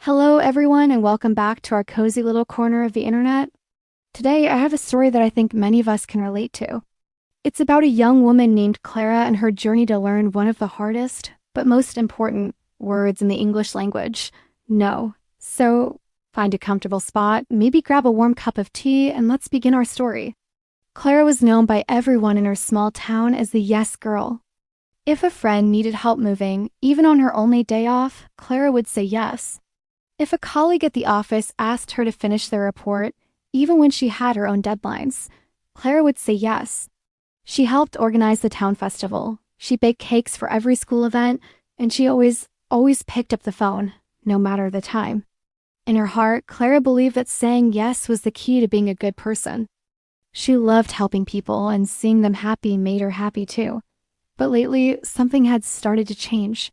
Hello, everyone, and welcome back to our cozy little corner of the internet. Today, I have a story that I think many of us can relate to. It's about a young woman named Clara and her journey to learn one of the hardest, but most important, words in the English language, no. So, find a comfortable spot, maybe grab a warm cup of tea, and let's begin our story. Clara was known by everyone in her small town as the yes girl. If a friend needed help moving, even on her only day off, Clara would say yes. If a colleague at the office asked her to finish their report, even when she had her own deadlines, Clara would say yes. She helped organize the town festival. She baked cakes for every school event, and she always picked up the phone, no matter the time. In her heart, Clara believed that saying yes was the key to being a good person. She loved helping people, and seeing them happy made her happy too. But lately, something had started to change.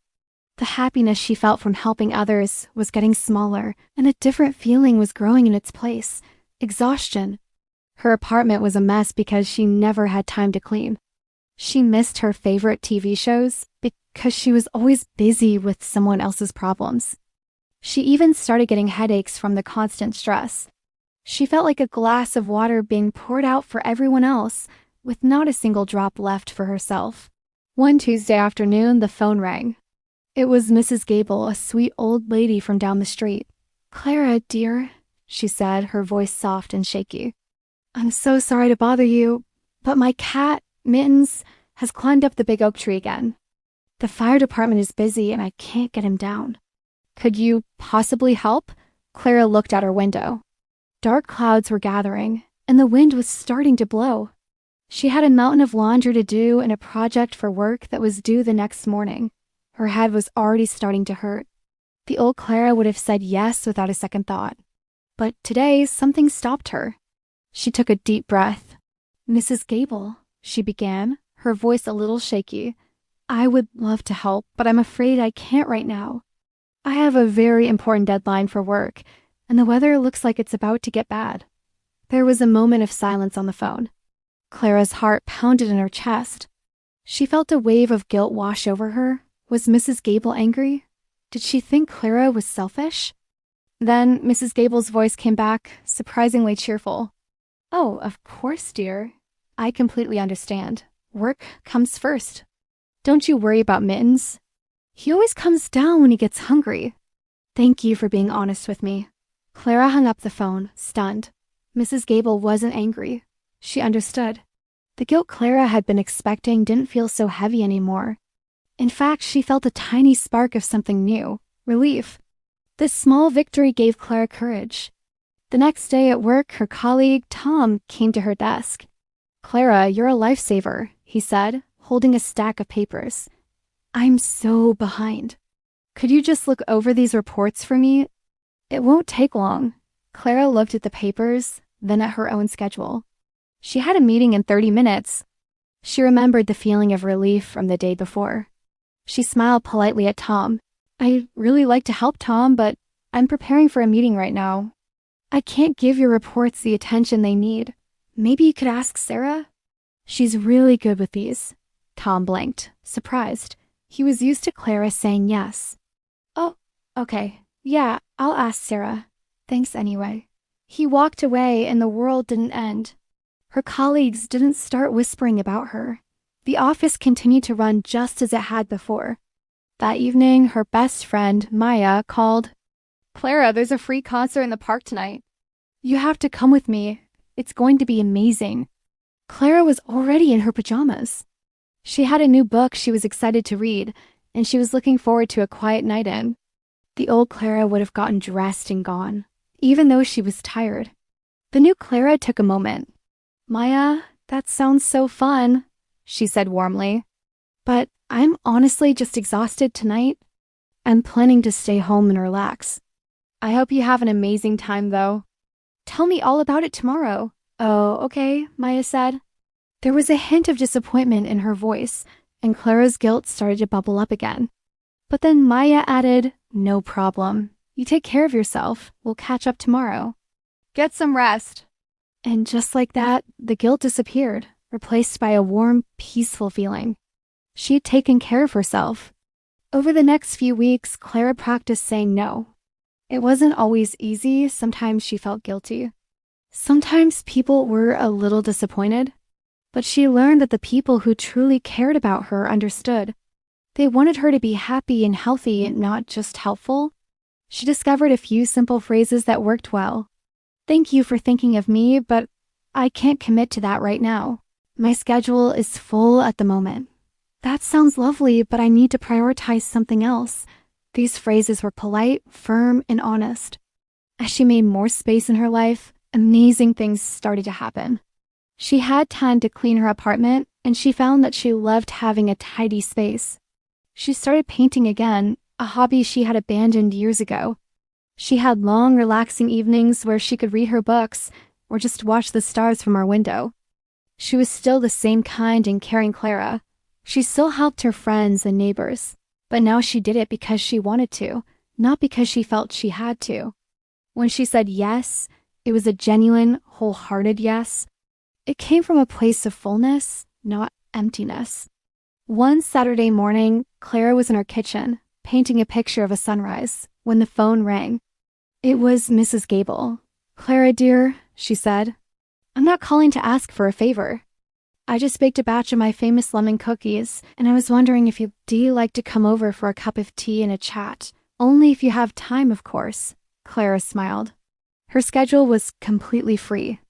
The happiness she felt from helping others was getting smaller, and a different feeling was growing in its place: exhaustion. Her apartment was a mess because she never had time to clean. She missed her favorite TV shows because she was always busy with someone else's problems. She even started getting headaches from the constant stress. She felt like a glass of water being poured out for everyone else, with not a single drop left for herself. One Tuesday afternoon, the phone rang. It was Mrs. Gable, a sweet old lady from down the street. "Clara, dear," she said, her voice soft and shaky. "I'm so sorry to bother you, but my cat, Mittens, has climbed up the big oak tree again. The fire department is busy and I can't get him down. Could you possibly help?" Clara looked out her window. Dark clouds were gathering, and the wind was starting to blow. She had a mountain of laundry to do and a project for work that was due the next morning. Her head was already starting to hurt. The old Clara would have said yes without a second thought. But today, something stopped her. She took a deep breath. "Mrs. Gable," she began, her voice a little shaky. "I would love to help, but I'm afraid I can't right now. I have a very important deadline for work, and the weather looks like it's about to get bad." There was a moment of silence on the phone. Clara's heart pounded in her chest. She felt a wave of guilt wash over her. Was Mrs. Gable angry? Did she think Clara was selfish? Then Mrs. Gable's voice came back, surprisingly cheerful. "Oh, of course, dear. I completely understand. Work comes first. Don't you worry about Mittens. He always comes down when he gets hungry. Thank you for being honest with me." Clara hung up the phone, stunned. Mrs. Gable wasn't angry. She understood. The guilt Clara had been expecting didn't feel so heavy anymore. In fact, she felt a tiny spark of something new: relief. This small victory gave Clara courage. The next day at work, her colleague, Tom, came to her desk. "Clara, you're a lifesaver," he said, holding a stack of papers. "I'm so behind. Could you just look over these reports for me?" "It won't take long." Clara looked at the papers, then at her own schedule. She had a meeting in 30 minutes. She remembered the feeling of relief from the day before. She smiled politely at Tom. "I'd really like to help, Tom, but I'm preparing for a meeting right now. I can't give your reports the attention they need. Maybe you could ask Sarah? She's really good with these." Tom blinked, surprised. He was used to Clara saying yes. "Oh, okay. Yeah, I'll ask Sarah. Thanks anyway." He walked away and the world didn't end. Her colleagues didn't start whispering about her. The office continued to run just as it had before. That evening, her best friend, Maya, called. "Clara, there's a free concert in the park tonight. You have to come with me. It's going to be amazing." Clara was already in her pajamas. She had a new book she was excited to read, and she was looking forward to a quiet night in. The old Clara would have gotten dressed and gone, even though she was tired. The new Clara took a moment. "Maya, that sounds so fun," she said warmly. "But I'm honestly just exhausted tonight. I'm planning to stay home and relax. I hope you have an amazing time, though. Tell me all about it tomorrow." "Oh, okay," Maya said. There was a hint of disappointment in her voice, and Clara's guilt started to bubble up again. But then Maya added, "No problem. You take care of yourself. We'll catch up tomorrow. Get some rest." And just like that, the guilt disappeared, replaced by a warm, peaceful feeling. She had taken care of herself. Over the next few weeks, Clara practiced saying no. It wasn't always easy. Sometimes she felt guilty. Sometimes people were a little disappointed. But she learned that the people who truly cared about her understood. They wanted her to be happy and healthy and not just helpful. She discovered a few simple phrases that worked well. "Thank you for thinking of me, but I can't commit to that right now. My schedule is full at the moment." "That sounds lovely, but I need to prioritize something else." These phrases were polite, firm, and honest. As she made more space in her life, amazing things started to happen. She had time to clean her apartment, and she found that she loved having a tidy space. She started painting again, a hobby she had abandoned years ago. She had long, relaxing evenings where she could read her books or just watch the stars from our window. She was still the same kind and caring Clara. She still helped her friends and neighbors, but now she did it because she wanted to, not because she felt she had to. When she said yes, it was a genuine, wholehearted yes. It came from a place of fullness, not emptiness. One Saturday morning, Clara was in her kitchen, painting a picture of a sunrise, when the phone rang. It was Mrs. Gable. "Clara, dear," she said, "I'm not calling to ask for a favor. I just baked a batch of my famous lemon cookies, and I was wondering if you'd like to come over for a cup of tea and a chat. Only if you have time, of course." Clara smiled. Her schedule was completely free.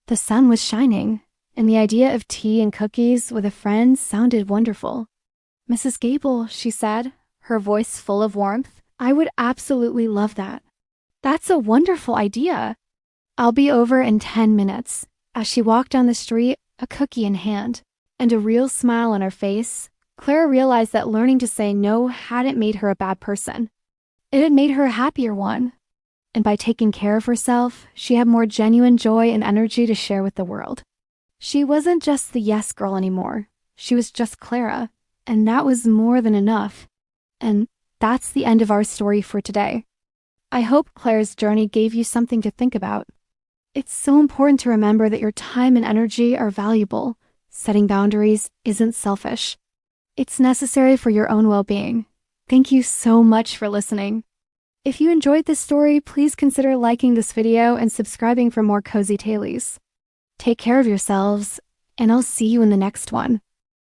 The sun was shining, and the idea of tea and cookies with a friend sounded wonderful. "Mrs. Gable," she said, her voice full of warmth, "I would absolutely love that." "That's a wonderful idea. I'll be over in 10 minutes. As she walked down the street, a cookie in hand, and a real smile on her face, Clara realized that learning to say no hadn't made her a bad person. It had made her a happier one. And by taking care of herself, she had more genuine joy and energy to share with the world. She wasn't just the yes girl anymore. She was just Clara, and that was more than enough. And that's the end of our story for today. I hope Clara's journey gave you something to think about. It's so important to remember that your time and energy are valuable. Setting boundaries isn't selfish. It's necessary for your own well-being. Thank you so much for listening. If you enjoyed this story, please consider liking this video and subscribing for more cozy tales. Take care of yourselves, and I'll see you in the next one.